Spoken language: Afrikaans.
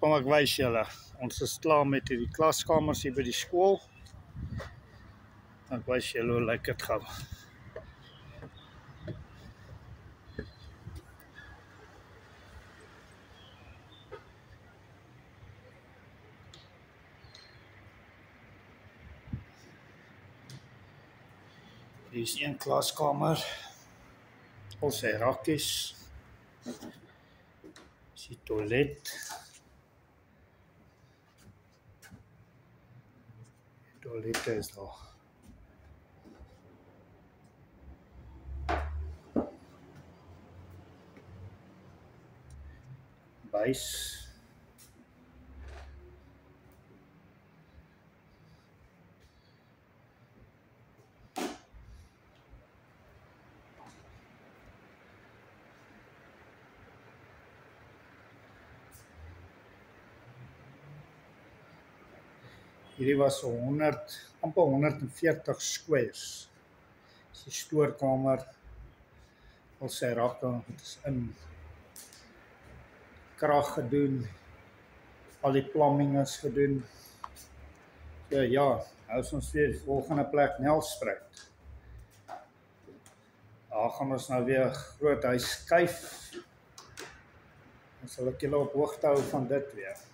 Kom ek wys julle. Ons is klaar met die klaskamers hier by die skool. Ek wys julle hoe lyk dit gou. Hier is een klaskamer. Al sy rakkies. Dis die toilet. Die toilet is daar. Buis. Hierdie was so amper 140 squares. Dis die stoorkamer. Al sy rakke, het is in krag gedoen. Al die plumbing is gedoen. So ja, nou is ons weer die volgende plek Nelspruit. Daar gaan ons nou weer groot huis skuif. Dan sal ek julle op hoogte hou van dit weer.